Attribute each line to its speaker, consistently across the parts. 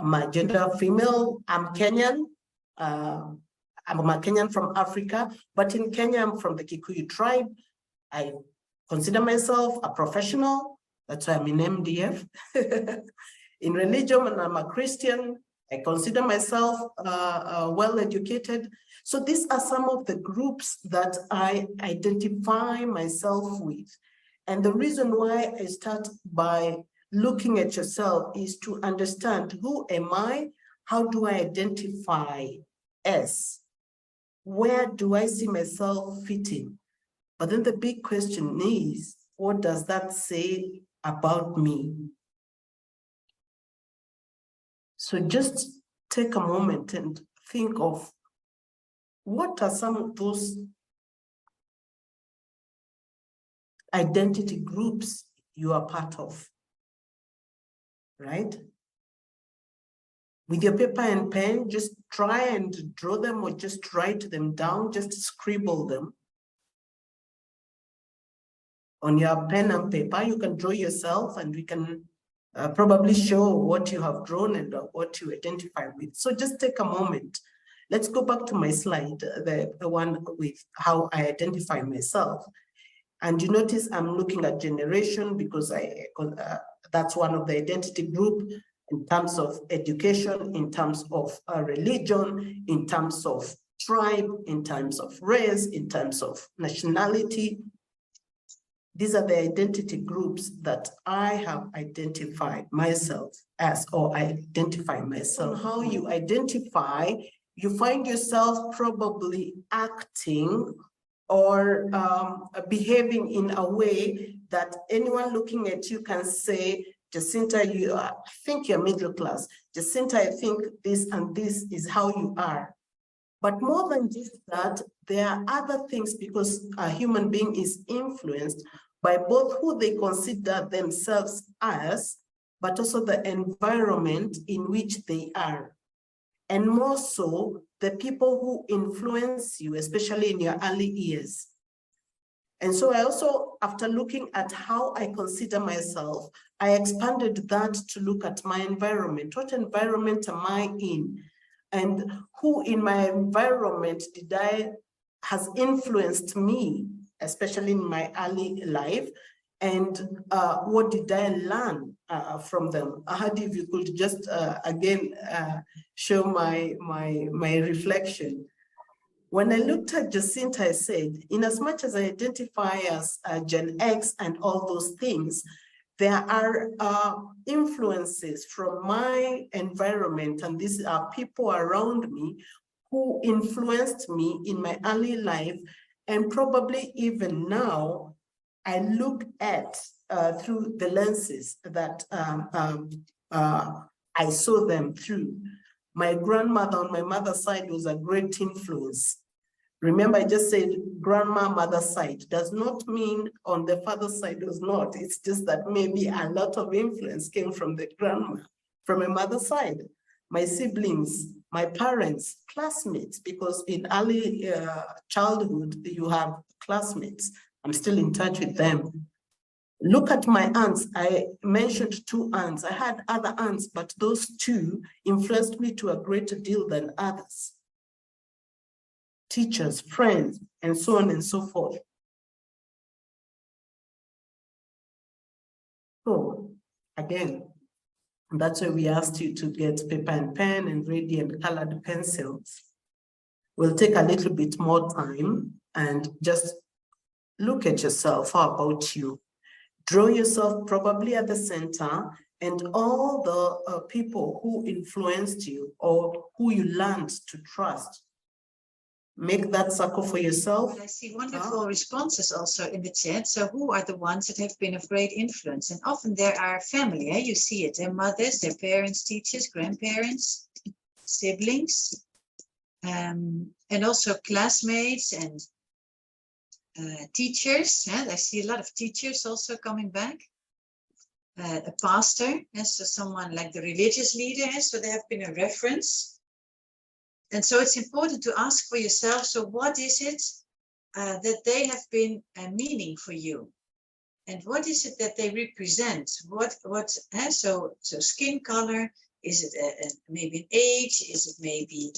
Speaker 1: my gender female, I'm Kenyan. I'm a Kenyan from Africa, but in Kenya, I'm from the Kikuyu tribe. I consider myself a professional. That's why I'm in MDF. In religion, and I'm a Christian. I consider myself well-educated. So these are some of the groups that I identify myself with. And the reason why I start by looking at yourself is to understand, who am I? How do I identify as? Where do I see myself fitting? But then the big question is, what does that say about me? So just take a moment and think of, what are some of those identity groups you are part of, right? With your paper and pen, just try and draw them, or just write them down, just scribble them. On your pen and paper, you can draw yourself, and we can probably show what you have drawn and what you identify with. So just take a moment. Let's go back to my slide, the one with how I identify myself. And you notice I'm looking at generation, because that's one of the identity group, in terms of education, in terms of religion, in terms of tribe, in terms of race, in terms of nationality. These are the identity groups that I have identified myself as, or I identify myself. How you identify, you find yourself probably acting or behaving in a way that anyone looking at you can say, Jacinta, I think you're middle class. Jacinta, I think this and this is how you are. But more than just that, there are other things, because a human being is influenced by both who they consider themselves as, but also the environment in which they are. And more so, the people who influence you, especially in your early years. And so I also, after looking at how I consider myself, I expanded that to look at my environment. What environment am I in? And who in my environment has influenced me, especially in my early life, and what did I learn from them? Hadi, if you could just again show my reflection. When I looked at Jacinta, I said, in as much as I identify as Gen X and all those things, there are influences from my environment, and these are people around me who influenced me in my early life, and probably even now, I look at through the lenses that I saw them through. My grandmother on my mother's side was a great influence. Remember, I just said grandma, mother's side. Does not mean on the father's side was not. It's just that maybe a lot of influence came from the grandma, from my mother's side. My siblings, my parents, classmates, because in early childhood, you have classmates. I'm still in touch with them. Look at my aunts. I mentioned 2 aunts. I had other aunts, but those 2 influenced me to a greater deal than others. Teachers, friends, and so on and so forth. So again, that's why we asked you to get paper and pen and ready and colored pencils. We'll take a little bit more time and just look at yourself. How about you? Draw yourself probably at the center, and all the people who influenced you or who you learned to trust. Make that circle for yourself.
Speaker 2: I see wonderful responses also in the chat. So who are the ones that have been of great influence? And often there are family, you see it, their mothers, their parents, teachers, grandparents, siblings, and also classmates and teachers. I see a lot of teachers also coming back. A pastor, so someone like the religious leader, so they have been a reference. And so it's important to ask for yourself, so what is it that they have been a meaning for you? And what is it that they represent? So skin color, is it maybe an age? Is it maybe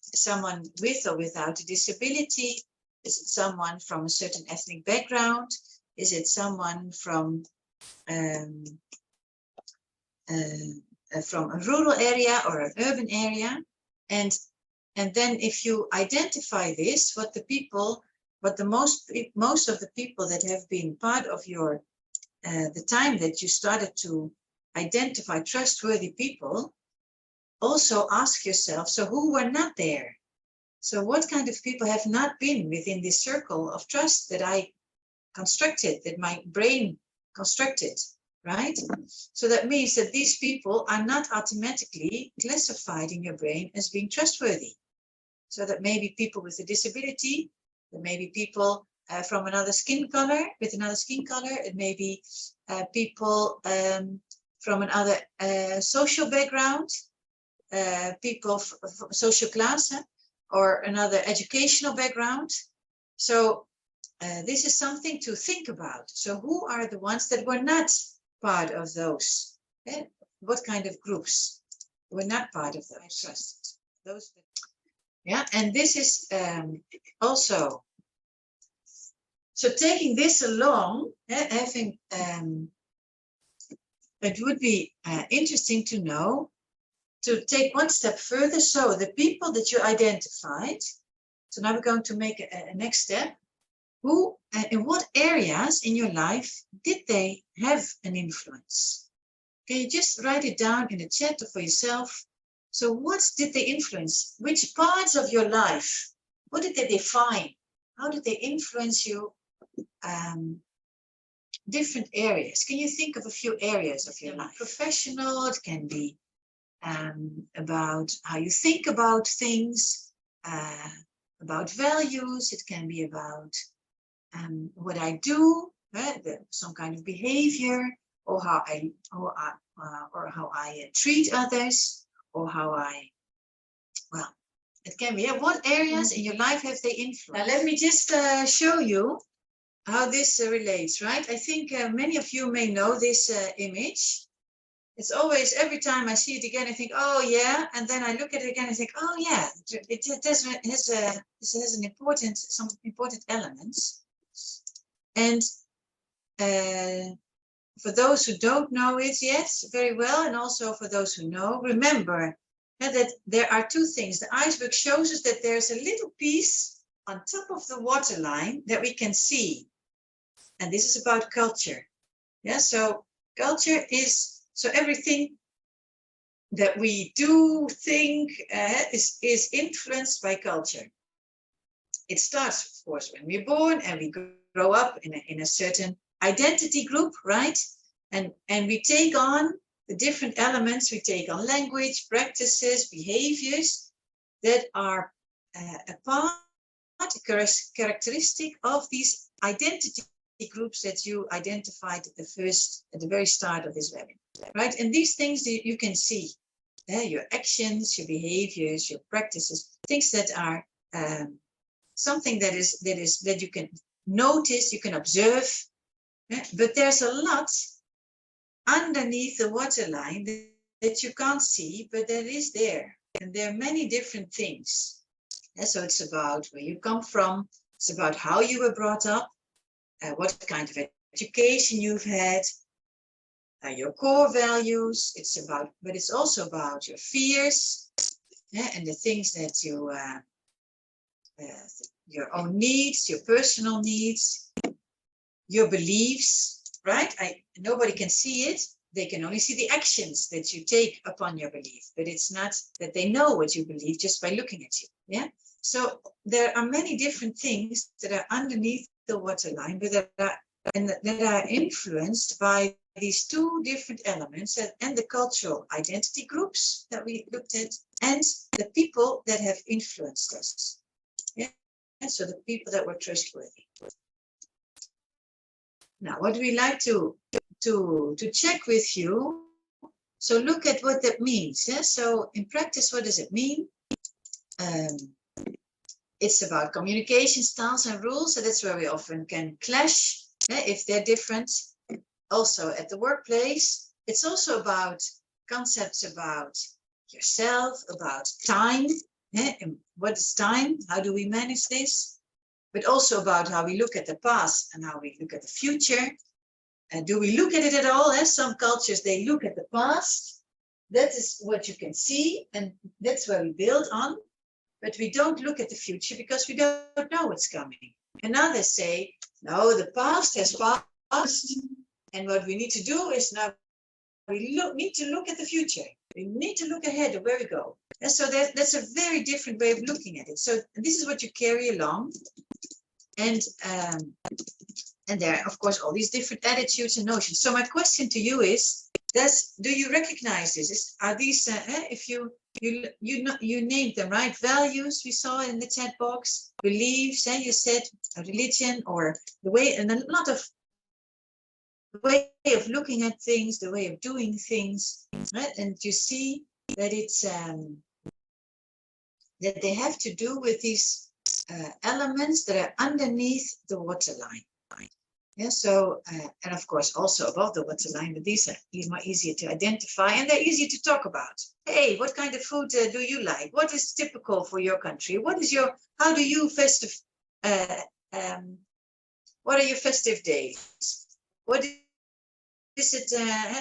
Speaker 2: someone with or without a disability? Is it someone from a certain ethnic background? Is it someone from a rural area or an urban area? And then if you identify this, what most of the people that have been part of your the time that you started to identify trustworthy people, also ask yourself, so who were not there? So what kind of people have not been within this circle of trust that I constructed, that my brain constructed, right? So that means that these people are not automatically classified in your brain as being trustworthy. So that maybe people with a disability, that maybe people from another skin color, with another skin color, it may be people from another social background, people social class, or another educational background. So this is something to think about. So who are the ones that were not part of those? What kind of groups were not part of those? Trust those. Yeah, and this is also, so taking this along, having it would be interesting to know, to take one step further. So the people that you identified, so now we're going to make a next step. Who, in what areas in your life did they have an influence? Can you just write it down in the chat or for yourself? So what did they influence? Which parts of your life? What did they define? How did they influence you? Different areas. Can you think of a few areas of your life? Professional, it can be about how you think about things, about values. It can be about what I do, some kind of behavior, or how I treat others, or how it can be. What areas in your life have they influenced? Now let me just show you how this relates, right? I think many of you may know this image. It's always, every time I see it again, I think, oh yeah, and then I look at it again and think, oh yeah, it has some important elements. And for those who don't know it yet very well, and also for those who know, remember that there are two things. The iceberg shows us that there's a little piece on top of the waterline that we can see. And this is about culture. Yeah, so culture is, so everything that we do, think, is influenced by culture. It starts, of course, when we're born and we grow up in a certain identity group, right? And we take on the different elements. We take on language, practices, behaviors that are a part, a characteristic of these identity groups that you identified at the very start of this webinar, right? And these things that you can see, your actions, your behaviors, your practices, things that are something that you can notice, you can observe, but there's a lot underneath the waterline that you can't see, but that is there. And there are many different things. So it's about where you come from, it's about how you were brought up, what kind of education you've had, your core values. It's about, but it's also about your fears, and the things that you, your own needs, your personal needs, your beliefs, right? Nobody can see it. They can only see the actions that you take upon your belief, but it's not that they know what you believe just by looking at you. Yeah. So there are many different things that are underneath the waterline, but that are influenced by these two different elements, and the cultural identity groups that we looked at, and the people that have influenced us. Yeah. And so the people that were trustworthy. Now, what we like to check with you. So look at what that means. Yeah? So in practice, what does it mean? It's about communication styles and rules. So that's where we often can clash. if they're different. Also at the workplace, it's also about concepts about yourself, about time. And what is time? How do we manage this? But also about how we look at the past and how we look at the future. And do we look at it at all? Some cultures, they look at the past. That is what you can see, and that's where we build on. But we don't look at the future because we don't know what's coming. And others say, no, the past has passed. And what we need to do is now we need to look at the future. We need to look ahead of where we go. And so that's a very different way of looking at it. So this is what you carry along. And there are, of course, all these different attitudes and notions. So my question to you is, do you recognize this? Are these, if you named them, right? Values we saw in the chat box, beliefs, you said religion, or the way, and a lot of way of looking at things, the way of doing things, right? And you see that it's that they have to do with these elements that are underneath the waterline. Yeah, so, and of course also above the waterline, but these are more easier to identify and they're easier to talk about. Hey, what kind of food do you like? What is typical for your country? What is how do you festive, what are your festive days? What is it,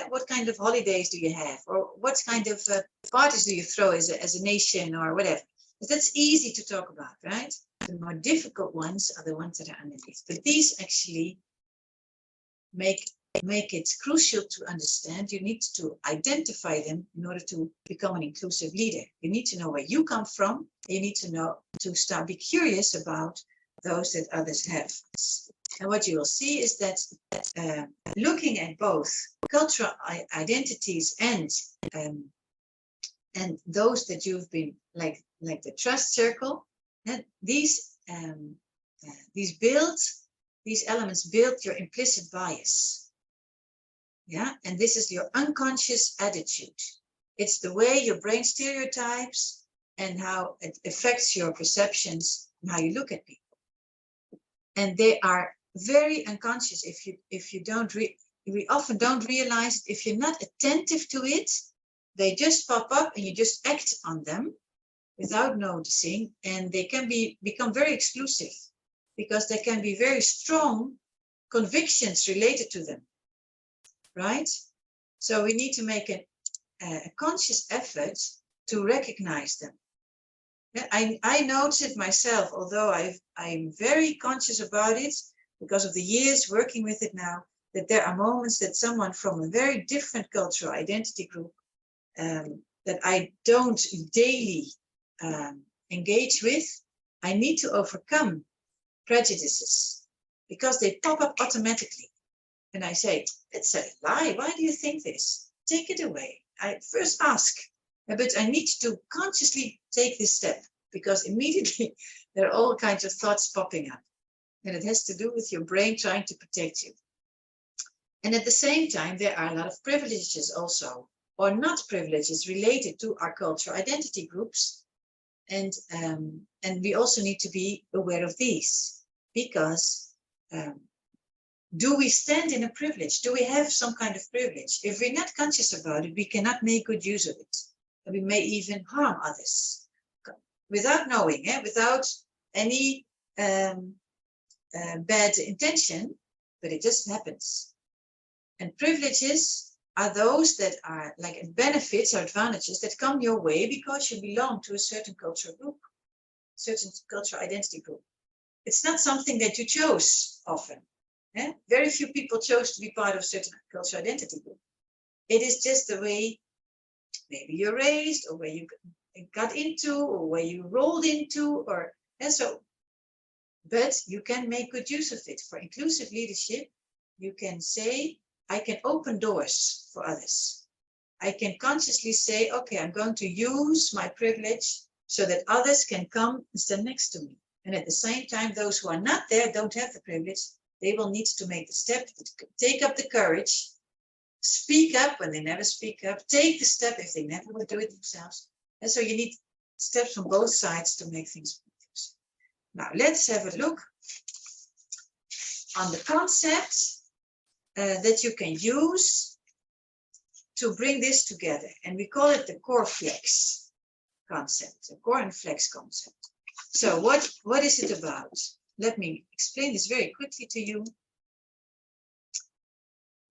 Speaker 2: what kind of holidays do you have? Or what kind of parties do you throw as a nation or whatever? But that's easy to talk about, right? The more difficult ones are the ones that are underneath. But these actually make it crucial to understand. You need to identify them in order to become an inclusive leader. You need to know where you come from. You need to be curious about those that others have. And what you will see is that looking at both cultural identities and those that you've been like the trust circle, and these elements build your implicit bias. Yeah, and this is your unconscious attitude. It's the way your brain stereotypes and how it affects your perceptions and how you look at people. And they are very unconscious. If you don't, we often don't realize, if you're not attentive to it, they just pop up and you just act on them without noticing, and they can become very exclusive because there can be very strong convictions related to them, right? So we need to make a conscious effort to recognize them. I notice it myself, although I'm very conscious about it because of the years working with it now, that there are moments that someone from a very different cultural identity group that I don't daily engage with, I need to overcome prejudices because they pop up automatically. And I say, it's a lie. Why do you think this? Take it away. I first ask, but I need to consciously take this step because immediately there are all kinds of thoughts popping up. And it has to do with your brain trying to protect you. And at the same time, there are a lot of privileges also, or not privileges related to our cultural identity groups. And we also need to be aware of these because do we stand in a privilege? Do we have some kind of privilege? If we're not conscious about it, we cannot make good use of it. And we may even harm others without knowing, without any bad intention, but it just happens. And privileges are those that are like benefits or advantages that come your way because you belong to a certain cultural group, certain cultural identity group. It's not something that you chose often. Very few people chose to be part of a certain cultural identity group. It is just the way maybe you're raised, or where you got into, or where you rolled into, but you can make good use of it. For inclusive leadership, you can say, I can open doors for others. I can consciously say, okay, I'm going to use my privilege so that others can come and stand next to me. And at the same time, those who are not there, don't have the privilege, they will need to make the step, take up the courage, speak up when they never speak up, take the step if they never will do it themselves. And so you need steps from both sides to make things. Now let's have a look on the concept that you can use to bring this together. And we call it the core flex concept, the core and flex concept. So what is it about? Let me explain this very quickly to you.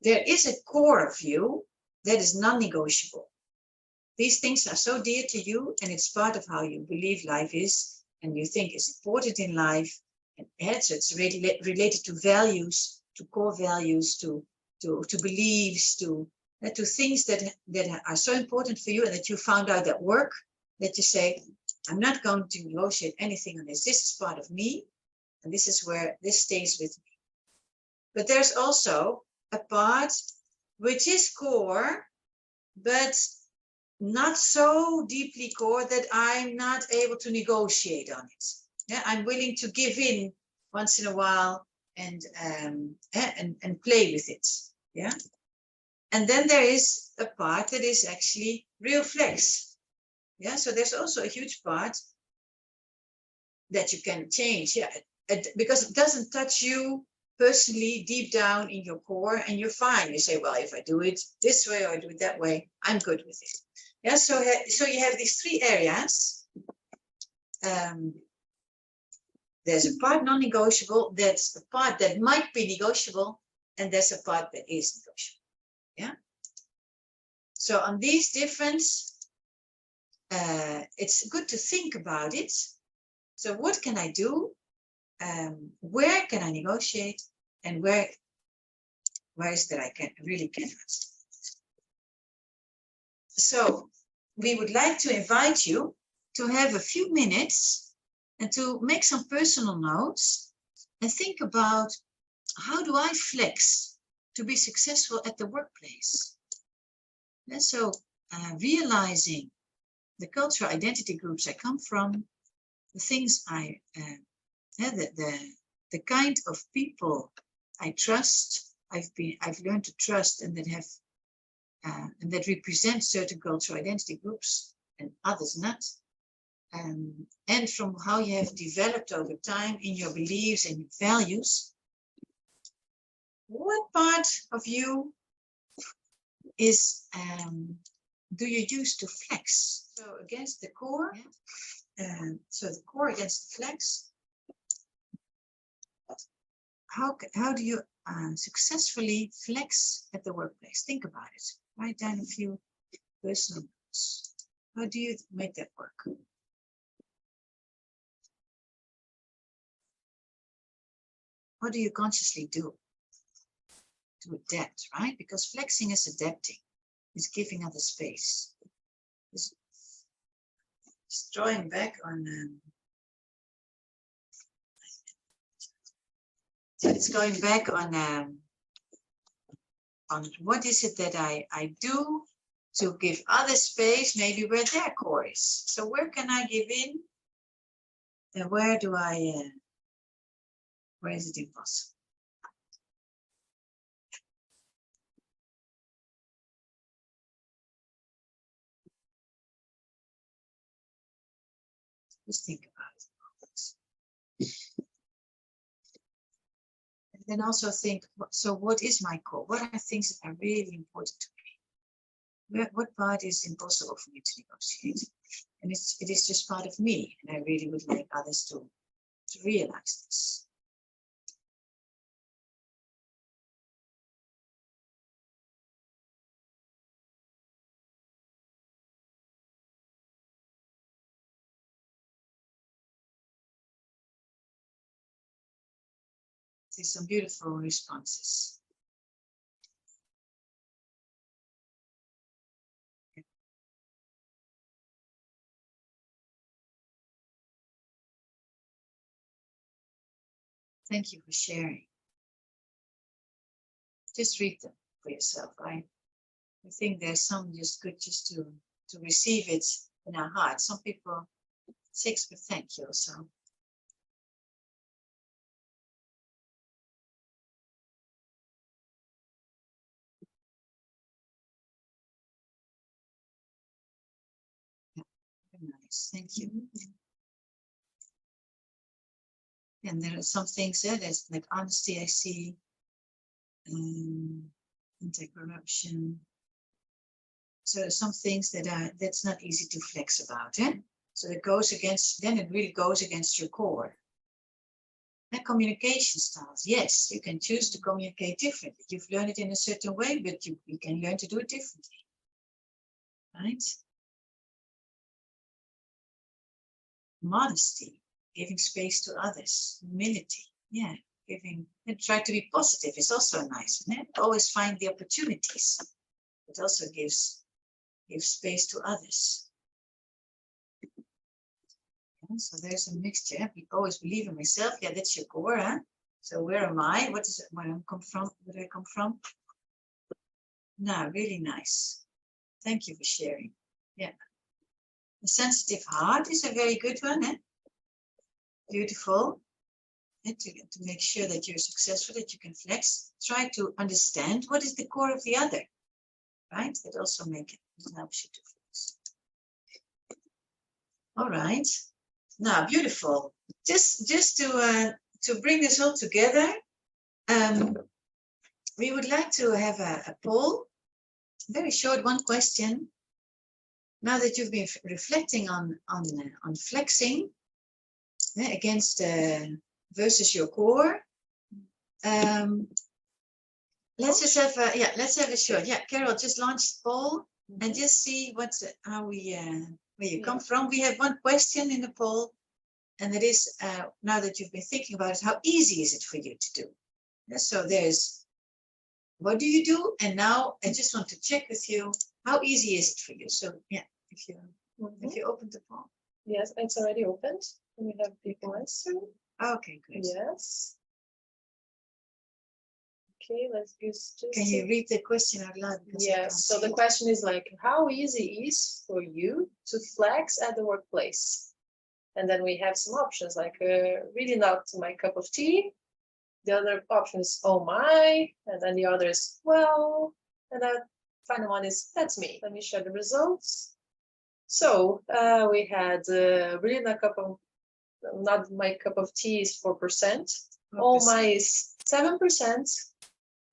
Speaker 2: There is a core of you that is non-negotiable. These things are so dear to you, and it's part of how you believe life is, and you think is important in life. And so it's related to values, to core values, to beliefs, to things that are so important for you, and that you found out at work, that you say, I'm not going to negotiate anything on this. This is part of me, and this is where this stays with me. But there's also a part which is core, but not so deeply core that I'm not able to negotiate on it. Yeah, I'm willing to give in once in a while and play with it. Yeah, and then there is a part that is actually real flex. Yeah, so there's also a huge part that you can change. Yeah, because it doesn't touch you personally deep down in your core, and you're fine. You say, well, if I do it this way or I do it that way, I'm good with it. Yeah, so you have these three areas. There's a part non-negotiable, that's the part that might be negotiable, and there's a part that is negotiable. Yeah. So on these different, it's good to think about it. So what can I do? Where can I negotiate, and where is that I really cannot? So we would like to invite you to have a few minutes and to make some personal notes and think about, how do I flex to be successful at the workplace? And so realizing the cultural identity groups I come from, the things the kind of people I trust, I've learned to trust, and that have and that represent certain cultural identity groups and others not. And from how you have developed over time in your beliefs and your values, what part of you is do you use to flex? So against the core, so the core against the flex. How do you successfully flex at the workplace? Think about it. Write down a few personal notes. How do you make that work? What do you consciously do to adapt, right? Because flexing is adapting. It's giving other space. It's drawing back on so it's going back on what is it that I do to give other space, maybe where their core is. So where can I give in, and where do where is it impossible? Just think about it. And then also think, so what is my core? What are things that are really important to me? What part is impossible for me to negotiate? And it is just part of me, and I really would like others to realize this. There's some beautiful responses. Thank you for sharing. Just read them for yourself. I think there's some just good just to receive it in our heart. Some people but thank you. So very nice. Thank you. And there are some things there, there's like honesty, I see, anti-corruption. So some things that's not easy to flex about, eh? So it goes against, then it really goes against your core. And communication styles, yes, you can choose to communicate differently. You've learned it in a certain way, but you can learn to do it differently, right? Modesty, giving space to others, humility, yeah, giving, and try to be positive is also nice, isn't it? Always find the opportunities. It also gives space to others. Yeah, so there's a mixture. We always believe in myself. Yeah, that's your core, huh? So where am I? What is it? Where I come from? Where do I come from? No, really nice. Thank you for sharing. Yeah. The sensitive heart is a very good one, eh? Beautiful. And to make sure that you're successful, that you can flex, try to understand what is the core of the other, right? That also helps you to flex. All right. Now, beautiful. Just to bring this all together, we would like to have a poll, very short, one question. Now that you've been reflecting on flexing against versus your core, let's just have let's have a short. Yeah, Carol, just launch the poll and just see how we where you come from. We have one question in the poll, and it is now that you've been thinking about it, how easy is it for you to do? Yeah, so there's what do you do, and now I just want to check with you, how easy is it for you? So yeah, if you open the poll.
Speaker 3: Yes, it's already opened. We have people answering.
Speaker 2: Okay, good.
Speaker 3: Yes. Okay, let's just.
Speaker 2: Can you read the question out loud?
Speaker 3: Yes. So the question is like, how easy is for you to flex at the workplace? And then we have some options like really not my cup of tea. The other option is oh my, and then the other is well, and the final one is that's me. Let me share the results. So we had really not my cup of tea is 4%. Oh my is 7%.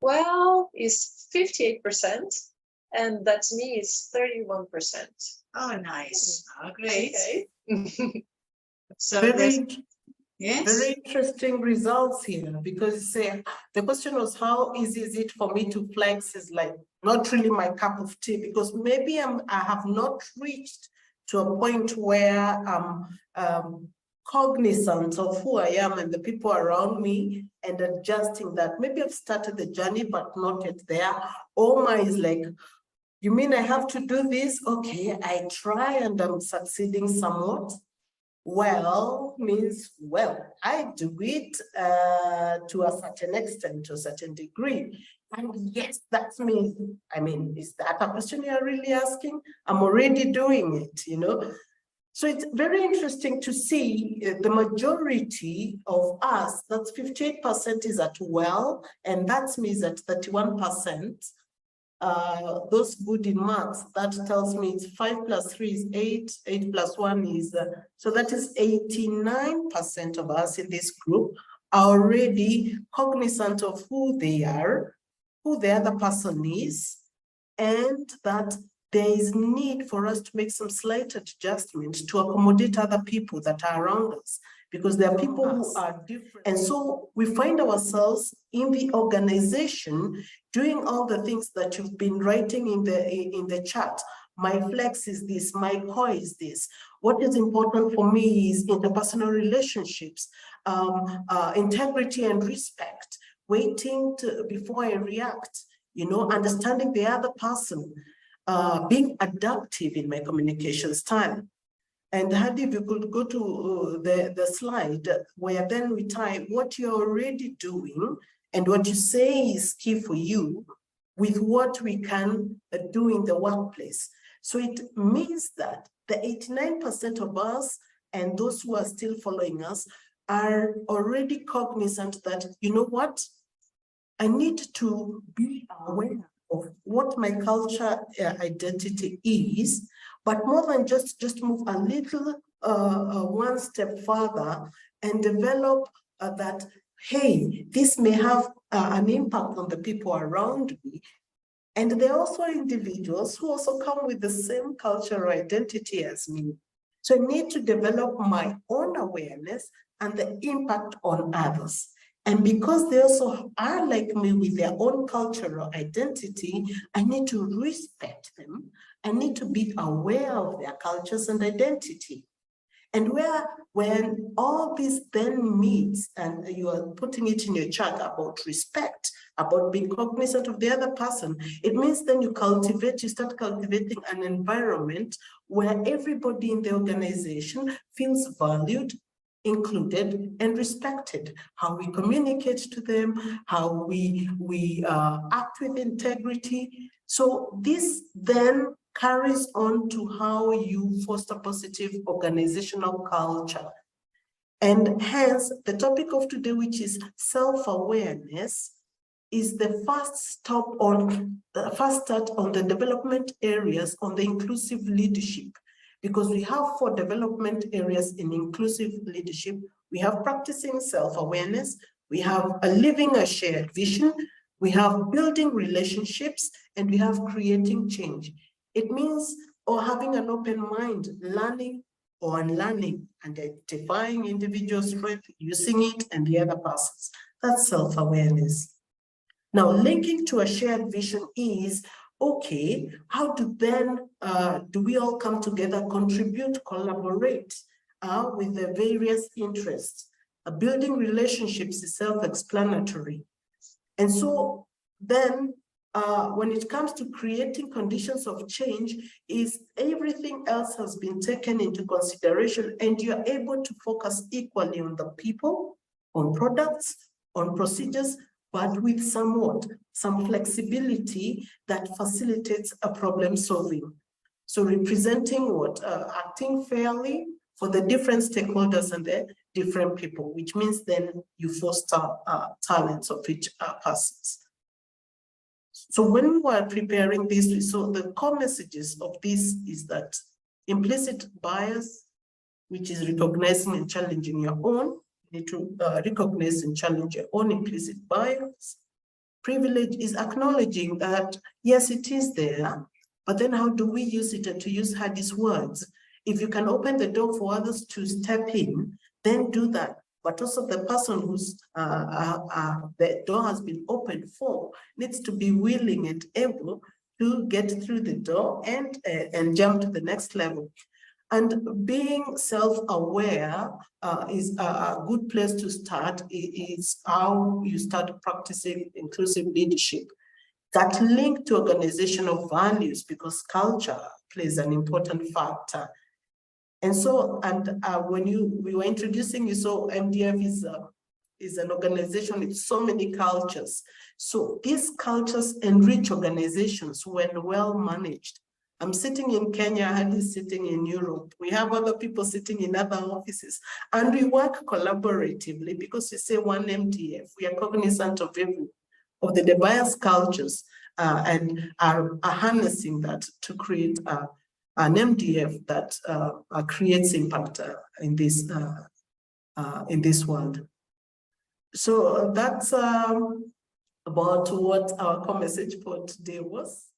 Speaker 3: Well is 58%, and that's me is 31%.
Speaker 2: Oh, nice. Oh, great.
Speaker 3: Okay.
Speaker 2: So yes,
Speaker 1: very interesting results here, because the question was how easy is it for me to flex is like not really my cup of tea, because maybe I have not reached to a point where I'm cognizant of who I am and the people around me and adjusting that. Maybe I've started the journey, but not yet there. Oh my is like, you mean I have to do this? Okay, I try and I'm succeeding somewhat. Well means, well, I do it to a certain extent, to a certain degree. And yes, that means, I mean, is that a question you're really asking? I'm already doing it, you know? So it's very interesting to see the majority of us, that's 58% is at well, and that means that 31%. Those good in maths, that tells me it's 5 plus 3 is 8, 8 plus 1 is, so that is 89% of us in this group are already cognizant of who they are, who the other person is, and that there is need for us to make some slight adjustment to accommodate other people that are around us, because there are people who are different. And so we find ourselves in the organization doing all the things that you've been writing in the chat. My flex is this, my core is this. What is important for me is interpersonal relationships, integrity and respect, waiting before I react, you know, understanding the other person, being adaptive in my communication style. And Hadi, if you could go to the slide where then we tie what you're already doing and what you say is key for you with what we can do in the workplace. So it means that the 89% of us and those who are still following us are already cognizant that, you know what, I need to be aware of what my culture identity is, but more than just move a little one step further and develop that, hey, this may have an impact on the people around me. And there are also individuals who also come with the same cultural identity as me. So I need to develop my own awareness and the impact on others. And because they also are like me with their own cultural identity, I need to respect them. I need to be aware of their cultures and identity. And when all this then meets, and you are putting it in your chat about respect, about being cognizant of the other person, it means then you start cultivating an environment where everybody in the organization feels valued, included, and respected. How we communicate to them, how we act with integrity. So this then carries on to how you foster positive organizational culture. And hence, the topic of today, which is self-awareness, is the first start on the development areas on the inclusive leadership. Because we have 4 development areas in inclusive leadership. We have practicing self-awareness, we have living a shared vision, we have building relationships, and we have creating change. It means having an open mind, learning or unlearning, identifying individual strength, using it, and the other persons. That's self-awareness. Now, linking to a shared vision is, okay, how do we all come together, contribute, collaborate with the various interests? Building relationships is self-explanatory. And so then when it comes to creating conditions of change, is everything else has been taken into consideration, and you're able to focus equally on the people, on products, on procedures, but with some flexibility that facilitates a problem solving. So representing acting fairly for the different stakeholders and the different people, which means then you foster talents of each persons. So when we were preparing this, so the core messages of this is that implicit bias, which is recognizing and challenging your own, you need to recognize and challenge your own implicit bias. Privilege is acknowledging that, yes, it is there, but then how do we use it? And to use Hadi's words, if you can open the door for others to step in, then do that. But also the person who's the door has been opened for needs to be willing and able to get through the door and jump to the next level. And being self-aware is a good place to start. It's how you start practicing inclusive leadership. That link to organizational values, because culture plays an important factor. And so, when we were introducing you, so MDF is an organization with so many cultures. So these cultures enrich organizations when well managed. I'm sitting in Kenya, Hadi's sitting in Europe. We have other people sitting in other offices, and we work collaboratively because we say one MDF. We are cognizant of the diverse cultures and are harnessing that to create an MDF that creates impact in this world. So that's about what our core message for today was.